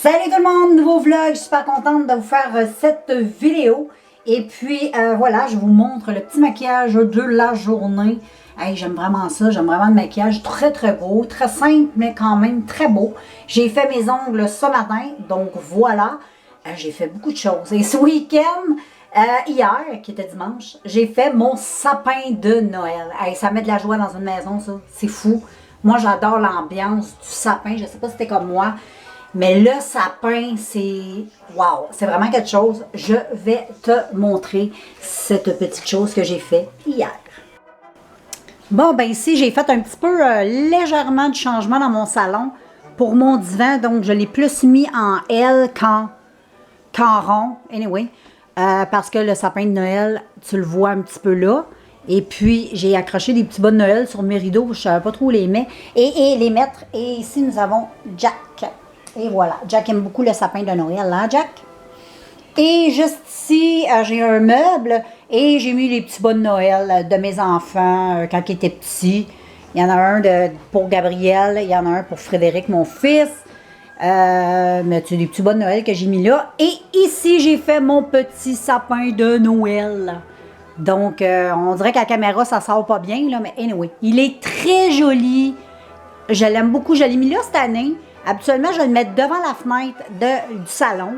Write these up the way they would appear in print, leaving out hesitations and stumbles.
Salut tout le monde, nouveau vlog, je suis super contente de vous faire cette vidéo. Et puis voilà, je vous montre le petit maquillage de la journée. Hey, j'aime vraiment ça, j'aime vraiment le maquillage, très beau, très simple mais quand même très beau. J'ai fait mes ongles ce matin, donc voilà, j'ai fait beaucoup de choses. Et ce week-end, hier, qui était dimanche, j'ai fait mon sapin de Noël. Hey, ça met de la joie dans une maison, ça, c'est fou. Moi, j'adore l'ambiance du sapin, je sais pas si c'était comme moi. Mais le sapin, c'est wow, c'est vraiment quelque chose. Je vais te montrer cette petite chose que j'ai fait hier. Bon, ben ici, j'ai fait un petit peu légèrement de changement dans mon salon pour mon divan. Donc, je l'ai plus mis en L qu'en rond. Anyway, parce que le sapin de Noël, tu le vois un petit peu là. Et puis, j'ai accroché des petits bas de Noël sur mes rideaux. Je ne savais pas trop où les mettre. Et les mettre. Et ici, nous avons Jack. Et voilà, Jack aime beaucoup le sapin de Noël, hein, Jack? Et juste ici, j'ai un meuble et j'ai mis les petits bas de Noël de mes enfants quand ils étaient petits. Il y en a un pour Gabriel, il y en a un pour Frédéric, mon fils. Mais tu sais, des petits bas de Noël que j'ai mis là. Et ici, j'ai fait mon petit sapin de Noël. Donc, on dirait qu'à la caméra, ça sort pas bien, là, mais anyway, il est très joli. Je l'aime beaucoup. Je l'ai mis là cette année. Habituellement, je vais le mettre devant la fenêtre du salon.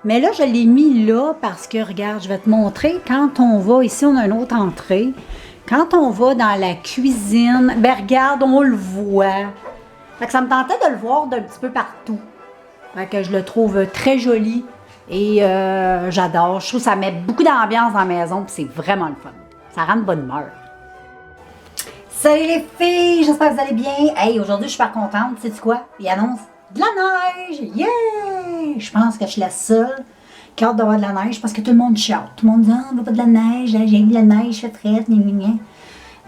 Mais là, je l'ai mis là parce que, regarde, je vais te montrer. Quand on va, ici, on a une autre entrée. Quand on va dans la cuisine, ben regarde, on le voit. Fait que ça me tentait de le voir d'un petit peu partout. Fait que je le trouve très joli et j'adore. Je trouve que ça met beaucoup d'ambiance dans la maison puis c'est vraiment le fun. Ça rend de bonne humeur. Salut les filles, j'espère que vous allez bien. Hey, aujourd'hui, je suis super contente. Sais-tu quoi? Il annonce de la neige! Yeah! Je pense que je suis la seule qui a hâte d'avoir de la neige parce que tout le monde chante. Tout le monde dit, ah, on veut pas de la neige, j'ai vu la neige, fait traite, Mais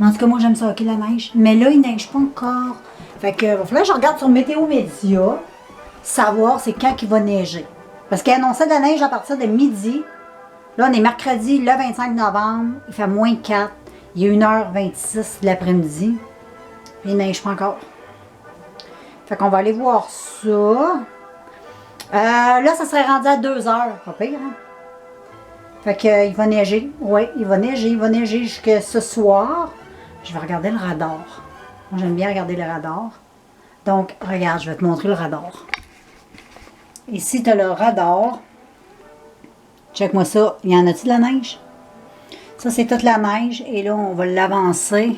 en tout cas, moi, j'aime ça, ok, la neige. Mais là, il neige pas encore. Fait que, il va falloir que je regarde sur Météo Média, savoir c'est quand il va neiger. Parce qu'il annonçait de la neige à partir de midi. Là, on est mercredi, le 25 novembre. Il fait moins 4. Il est 1h26 de l'après-midi. Il neige pas encore. Fait qu'on va aller voir ça. Là, ça serait rendu à 2h. Pas pire, hein? Fait que, il va neiger. Oui, il va neiger jusqu'à ce soir. Je vais regarder le radar. Moi, j'aime bien regarder le radar. Donc, regarde, je vais te montrer le radar. Ici, tu as le radar. Check-moi ça. Il y en a-t-il de la neige? Ça, c'est toute la neige. Et là, on va l'avancer.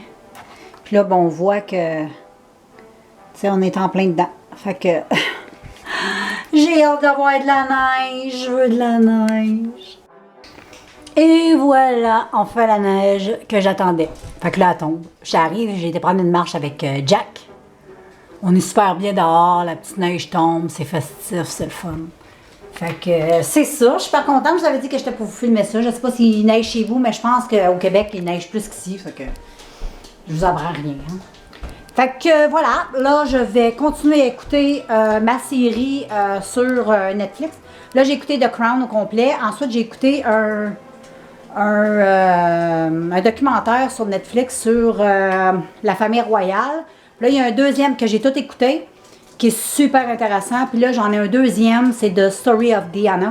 Puis là, ben, on voit que... Tu sais, on est en plein dedans. Fait que... j'ai hâte d'avoir de la neige. Je veux de la neige. Et voilà, on fait la neige que j'attendais. Fait que là, elle tombe. J'arrive, j'ai été prendre une marche avec Jack. On est super bien dehors. La petite neige tombe. C'est festif, c'est le fun. Fait que c'est ça, je suis super contente. Je vous avais dit que j'étais pour vous filmer ça. Je sais pas s'il neige chez vous, mais je pense qu'au Québec, il neige plus qu'ici. Fait que je vous apprends rien. Hein. Fait que voilà, là, je vais continuer à écouter ma série sur Netflix. Là, j'ai écouté The Crown au complet. Ensuite, j'ai écouté un documentaire sur Netflix sur la famille royale. Là, il y a un deuxième que j'ai tout écouté, qui est super intéressant. Puis là, j'en ai un deuxième, c'est The Story of Diana.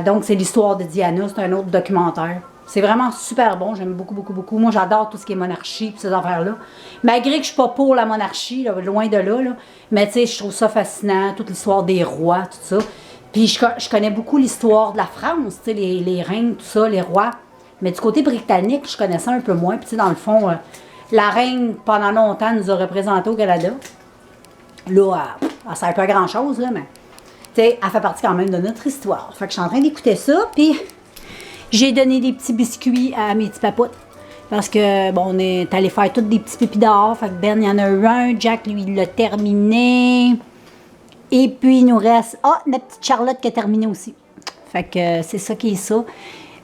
Donc, c'est l'histoire de Diana, c'est un autre documentaire. C'est vraiment super bon, j'aime beaucoup. Moi, j'adore tout ce qui est monarchie et ces affaires-là. Malgré que je ne suis pas pour la monarchie, là, loin de là. Mais tu sais, je trouve ça fascinant, toute l'histoire des rois, tout ça. Puis je connais beaucoup l'histoire de la France, tu sais, les reines, tout ça, les rois. Mais du côté britannique, je connaissais un peu moins. Puis tu sais, dans le fond, la reine, pendant longtemps, nous a représentés au Canada. Là, elle sert pas à grand-chose, là, mais tu sais, elle fait partie quand même de notre histoire. Fait que je suis en train d'écouter ça, puis j'ai donné des petits biscuits à mes petits papoutes. Parce que, bon, on est allé faire tous des petits pépis dehors. Fait que Ben, il y en a eu un. Jack, lui, il l'a terminé. Et puis, il nous reste... Ah, notre petite Charlotte qui a terminé aussi. Fait que c'est ça qui est ça.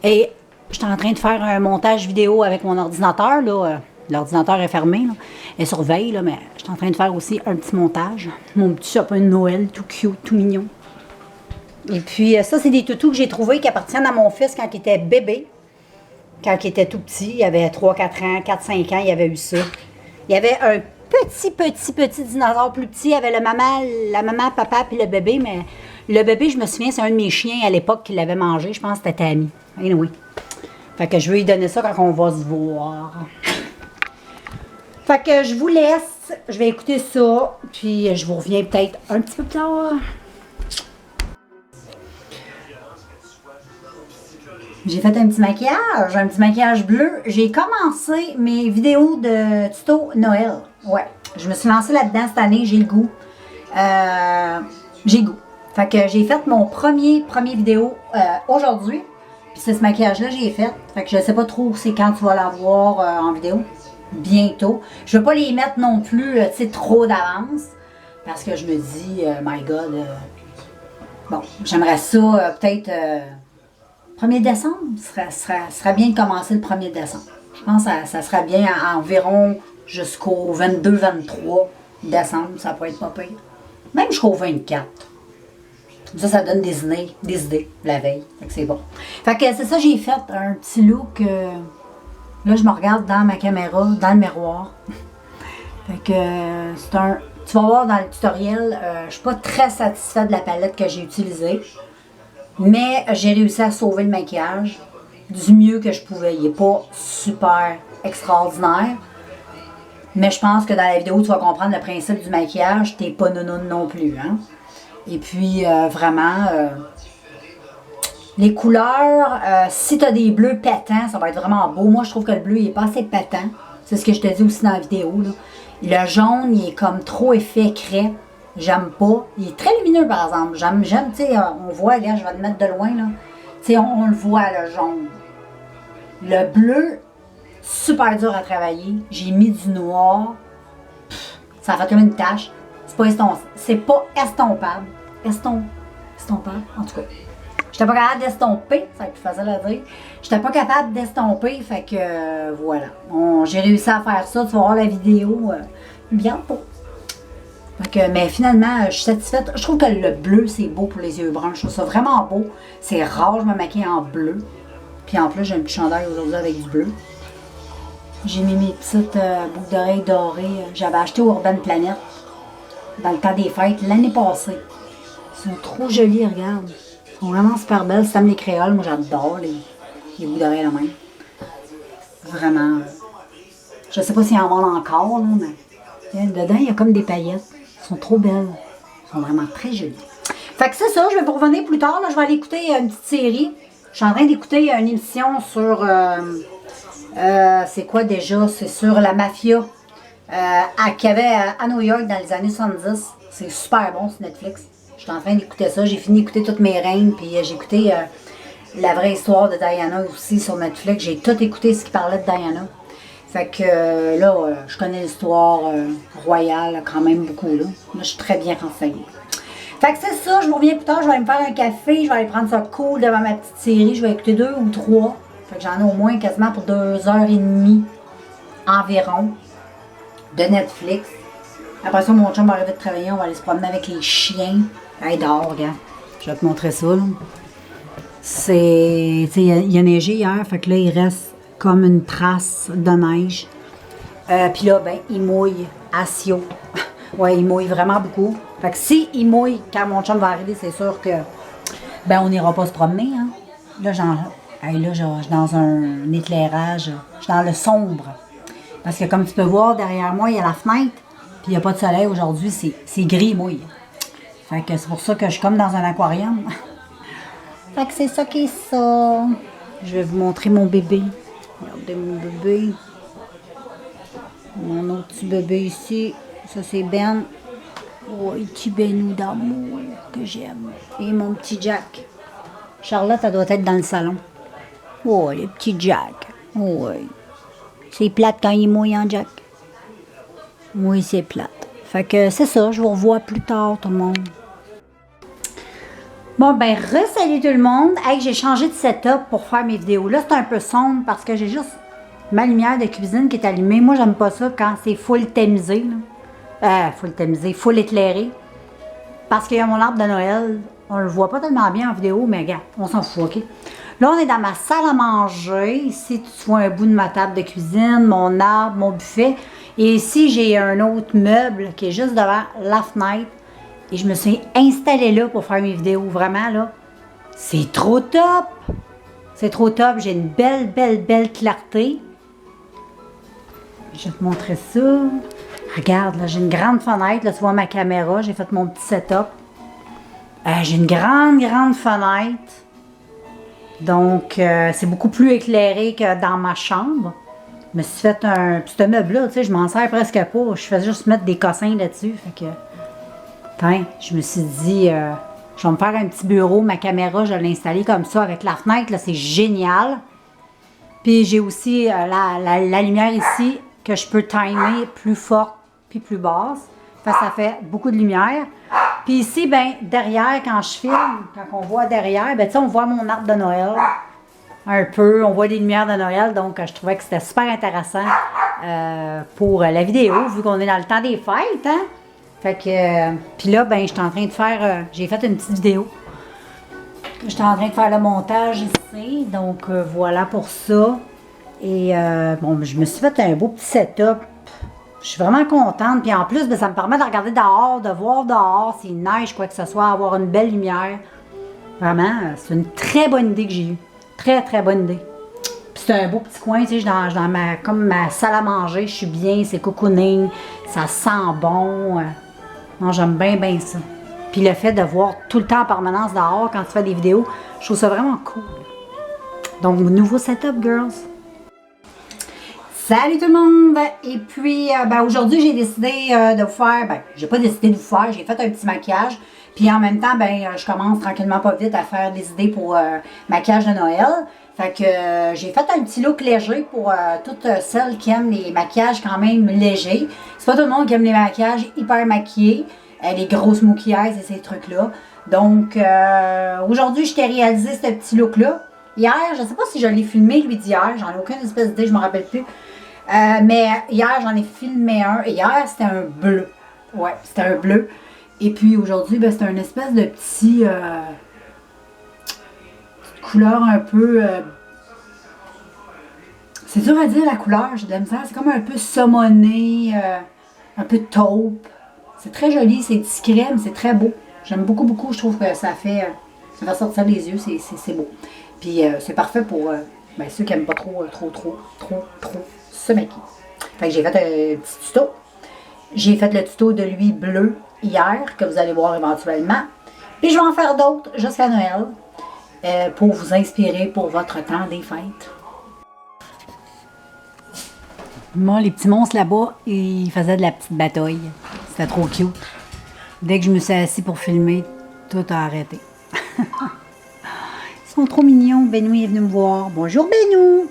Et je suis en train de faire un montage vidéo avec mon ordinateur, là. L'ordinateur est fermé, là. Elle surveille, là, mais je suis en train de faire aussi un petit montage. Mon petit sapin de Noël, tout cute, tout mignon. Et puis, ça, c'est des toutous que j'ai trouvés qui appartiennent à mon fils quand il était bébé. Quand il était tout petit, il avait 3-4 ans, 4-5 ans, il avait eu ça. Il y avait un petit dinosaure plus petit. Il y avait la maman, papa, puis le bébé, mais Le bébé, je me souviens, c'est un de mes chiens à l'époque qui l'avait mangé. Je pense que c'était Tammy. Anyway. Fait que je vais lui donner ça quand on va se voir. Fait que je vous laisse. Je vais écouter ça. Puis je vous reviens peut-être un petit peu plus tard. J'ai fait un petit maquillage bleu. J'ai commencé mes vidéos de tuto Noël. Ouais, je me suis lancée là-dedans cette année, j'ai le goût. J'ai le goût. Fait que j'ai fait mon premier vidéo aujourd'hui. Puis c'est ce maquillage-là que j'ai fait. Fait que je sais pas trop c'est quand tu vas l'avoir en vidéo. Bientôt. Je veux pas les mettre non plus, tu sais, trop d'avance. Parce que je me dis, my God, bon, j'aimerais ça peut-être... 1er décembre, serait bien de commencer le 1er décembre. Je pense que ça serait bien environ jusqu'au 22-23 décembre, ça pourrait être pas pire. Même jusqu'au 24. Ça donne des idées la veille. Fait que c'est bon. Fait que c'est ça, j'ai fait un petit look. Là, je me regarde dans ma caméra, dans le miroir. Fait que c'est un... Tu vas voir dans le tutoriel, je suis pas très satisfaite de la palette que j'ai utilisée. Mais j'ai réussi à sauver le maquillage du mieux que je pouvais. Il n'est pas super extraordinaire. Mais je pense que dans la vidéo, tu vas comprendre le principe du maquillage. Tu n'es pas nounoune non plus. Hein? Et puis, vraiment, les couleurs, si tu as des bleus pétants, ça va être vraiment beau. Moi, je trouve que le bleu, il n'est pas assez pétant. C'est ce que je te dis aussi dans la vidéo. Là. Le jaune, il est comme trop effet craie. J'aime pas. Il est très lumineux, par exemple. J'aime, tu sais, on voit, regarde, je vais le mettre de loin, là. Tu sais, on le voit, le jaune. Le bleu, super dur à travailler. J'ai mis du noir. Ça fait comme une tache. C'est pas estompable. Estompable, en tout cas. J'étais pas capable d'estomper, ça va être plus facile à dire. J'étais pas capable d'estomper, fait que voilà. J'ai réussi à faire ça. Tu vas voir la vidéo bientôt. Mais finalement, je suis satisfaite. Je trouve que le bleu, c'est beau pour les yeux bruns. Je trouve ça vraiment beau. C'est rare, je me maquille en bleu. Puis en plus, j'ai un petit chandail aujourd'hui avec du bleu. J'ai mis mes petites boucles d'oreilles dorées. J'avais acheté au Urban Planet dans le temps des fêtes l'année passée. Elles sont trop jolies, regarde. Elles sont vraiment super belles. Si t'aimes les créoles, moi j'adore les boucles d'oreilles là même. Vraiment. Je sais pas s'il y en vend encore, là, mais dedans, il y a comme des paillettes. Elles sont trop belles. Elles sont vraiment très jolies. Fait que c'est ça, je vais vous revenir plus tard. Là, je vais aller écouter une petite série. Je suis en train d'écouter une émission sur... c'est quoi déjà? C'est sur la mafia qu'il y avait à New York dans les années 70. C'est super bon sur Netflix. Je suis en train d'écouter ça. J'ai fini d'écouter toutes mes reines. Puis j'ai écouté la vraie histoire de Diana aussi sur Netflix. J'ai tout écouté ce qui parlait de Diana. Fait que là, je connais l'histoire royale quand même beaucoup. Là, je suis très bien renseignée. Fait que c'est ça, je vous reviens plus tard, je vais aller me faire un café, je vais aller prendre ça cool devant ma petite série, je vais écouter 2 ou 3. Fait que j'en ai au moins quasiment pour 2h30 environ de Netflix. Après ça, mon chum va arriver de travailler, on va aller se promener avec les chiens. Hey, dehors, regarde, je vais te montrer ça. C'est, tu sais, il a neigé hier, fait que là, il reste comme une trace de neige. Puis là, ben, il mouille à Sio. Ouais, il mouille vraiment beaucoup. Fait que si il mouille quand mon chum va arriver, c'est sûr que ben on n'ira pas se promener. Hein. Là, je suis dans un éclairage. Je suis dans le sombre. Parce que comme tu peux voir, derrière moi, il y a la fenêtre. Puis il n'y a pas de soleil aujourd'hui. C'est gris, mouille. Fait que c'est pour ça que je suis comme dans un aquarium. Fait que c'est ça qui est ça. Je vais vous montrer mon bébé. Regardez mon bébé. Mon autre petit bébé ici. Ça, c'est Ben. Oh, le petit Benou d'amour que j'aime. Et mon petit Jack. Charlotte, elle doit être dans le salon. Oh, le petit Jack. Oh, oui. C'est plate quand il mouille en Jack. Oui, c'est plate. Fait que c'est ça, je vous revois plus tard, tout le monde. Bon, ben, re-salut tout le monde. Hey, j'ai changé de setup pour faire mes vidéos. Là, c'est un peu sombre parce que j'ai juste ma lumière de cuisine qui est allumée. Moi, j'aime pas ça quand c'est full tamisé, là. Full tamisé, full éclairé. Parce qu'il y a mon arbre de Noël. On le voit pas tellement bien en vidéo, mais regarde, on s'en fout, OK? Là, on est dans ma salle à manger. Ici, tu vois un bout de ma table de cuisine, mon arbre, mon buffet. Et ici, j'ai un autre meuble qui est juste devant la fenêtre. Et je me suis installée là pour faire mes vidéos. Vraiment, là, c'est trop top! C'est trop top. J'ai une belle, belle, belle clarté. Je vais te montrer ça. Regarde, là, j'ai une grande fenêtre. Là, tu vois ma caméra. J'ai fait mon petit setup. J'ai une grande, grande fenêtre. Donc, c'est beaucoup plus éclairé que dans ma chambre. Je me suis fait un petit meuble-là, tu sais, je m'en sers presque pas. Je fais juste mettre des cossins là-dessus. Fait que, tain, je me suis dit, je vais me faire un petit bureau. Ma caméra, je l'ai installée comme ça avec la fenêtre. Là, c'est génial. Puis, j'ai aussi la lumière ici que je peux timer plus forte puis plus basse. Fait que ça fait beaucoup de lumière. Puis ici, ben derrière, quand je filme, quand on voit derrière, ben tu sais, on voit mon arbre de Noël. Un peu, on voit des lumières de Noël, donc je trouvais que c'était super intéressant pour la vidéo, vu qu'on est dans le temps des fêtes, hein? Fait que, puis là, ben, j'étais en train de faire, j'ai fait une petite vidéo. J'étais en train de faire le montage ici, donc voilà pour ça. Et bon, je me suis fait un beau petit setup. Je suis vraiment contente, puis en plus, ben, ça me permet de regarder dehors, de voir dehors, s'il neige, quoi que ce soit, avoir une belle lumière. Vraiment, c'est une très bonne idée que j'ai eue. Très, très bonne idée. Puis c'est un beau petit coin, tu sais, dans comme ma salle à manger, je suis bien, c'est cocooning, ça sent bon. Non, j'aime bien, bien ça. Puis le fait de voir tout le temps en permanence dehors quand tu fais des vidéos, je trouve ça vraiment cool. Donc, nouveau setup, girls. Salut tout le monde! Et puis, ben, aujourd'hui, j'ai décidé de vous faire, ben, j'ai pas décidé de vous faire, j'ai fait un petit maquillage. Puis en même temps, ben, je commence tranquillement pas vite à faire des idées pour maquillage de Noël. Fait que j'ai fait un petit look léger pour toutes celles qui aiment les maquillages quand même légers. C'est pas tout le monde qui aime les maquillages hyper maquillés, les grosses maquillages et ces trucs-là. Donc, aujourd'hui, je t'ai réalisé ce petit look-là. Hier, je sais pas si je l'ai filmé, lui d'hier, j'en ai aucune espèce d'idée, je me rappelle plus. Mais hier, j'en ai filmé un. Et hier, c'était un bleu. Ouais, c'était un bleu. Et puis aujourd'hui, ben, c'est un espèce de petit... couleur un peu... c'est dur à dire la couleur, j'ai de la misère. C'est comme un peu saumoné, un peu taupe. C'est très joli, c'est discret, mais c'est très beau. J'aime beaucoup, beaucoup. Je trouve que ça fait sortir les yeux, c'est beau. Puis c'est parfait pour ben, ceux qui n'aiment pas trop se maquiller. Fait que j'ai fait un petit tuto. J'ai fait le tuto de lui bleu hier, que vous allez voir éventuellement. Puis je vais en faire d'autres jusqu'à Noël pour vous inspirer pour votre temps des fêtes. Moi, les petits monstres là-bas, ils faisaient de la petite bataille. C'était trop cute. Dès que je me suis assise pour filmer, tout a arrêté. Ils sont trop mignons. Benou est venu me voir. Bonjour Benou!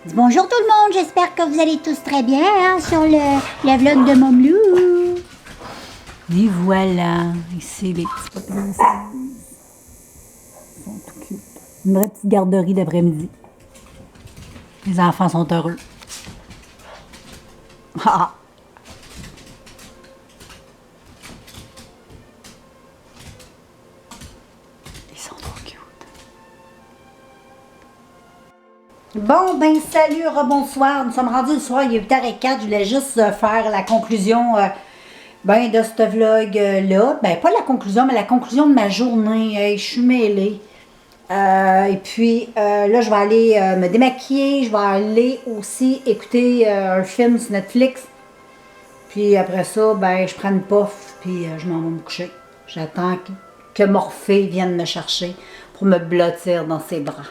Dis bonjour tout le monde, j'espère que vous allez tous très bien hein, sur le vlog de Momlou. Et voilà, ici les petits papillons. Ils sont tout cute. Une vraie petite garderie d'après-midi. Les enfants sont heureux. Ah! Ils sont trop cute. Bon, ben salut, rebonsoir. Nous sommes rendus le soir, il est 8h04. Je voulais juste faire la conclusion ben, de ce vlog-là. Ben, pas la conclusion, mais la conclusion de ma journée. Hey, je suis mêlée. Et puis, là, je vais aller me démaquiller. Je vais aller aussi écouter un film sur Netflix. Puis après ça, ben, je prends une puff, puis je m'en vais me coucher. J'attends que Morphée vienne me chercher pour me blottir dans ses bras.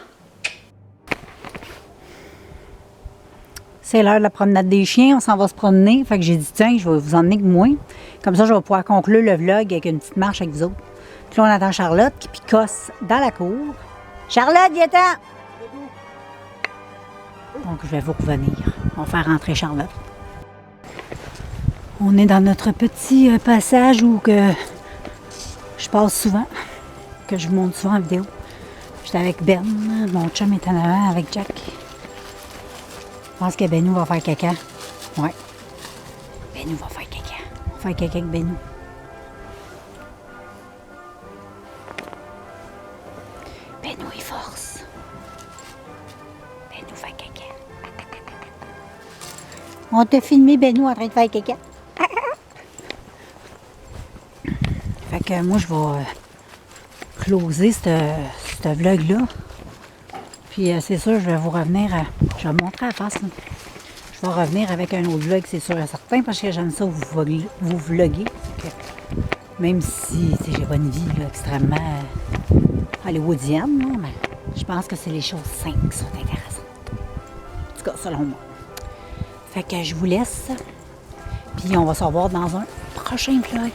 C'est l'heure de la promenade des chiens, on s'en va se promener. Fait que j'ai dit, tiens, je vais vous emmener avec moi. Comme ça, je vais pouvoir conclure le vlog avec une petite marche avec vous autres. Puis là, on attend Charlotte qui picosse dans la cour. Charlotte, viens-t'en! Donc, je vais vous revenir. On va faire rentrer Charlotte. On est dans notre petit passage où que je passe souvent, que je vous montre souvent en vidéo. J'étais avec Ben, mon chum est en avant avec Jack. Je pense que Benou va faire caca. Ouais. Benou va faire caca. On va faire caca avec Benou. Benou, il force. Benou fait caca. On t'a filmé Benou en train de faire caca. Fait que moi, je vais closer ce vlog-là. Puis c'est sûr, je vais vous revenir, je vais vous montrer la face. Là. Je vais revenir avec un autre vlog, c'est sûr et certain, parce que j'aime ça vous vlogger. Même si j'ai pas une vie là, extrêmement hollywoodienne, là, mais je pense que c'est les choses simples qui sont intéressantes. En tout cas, selon moi. Fait que je vous laisse. Puis on va se revoir dans un prochain vlog.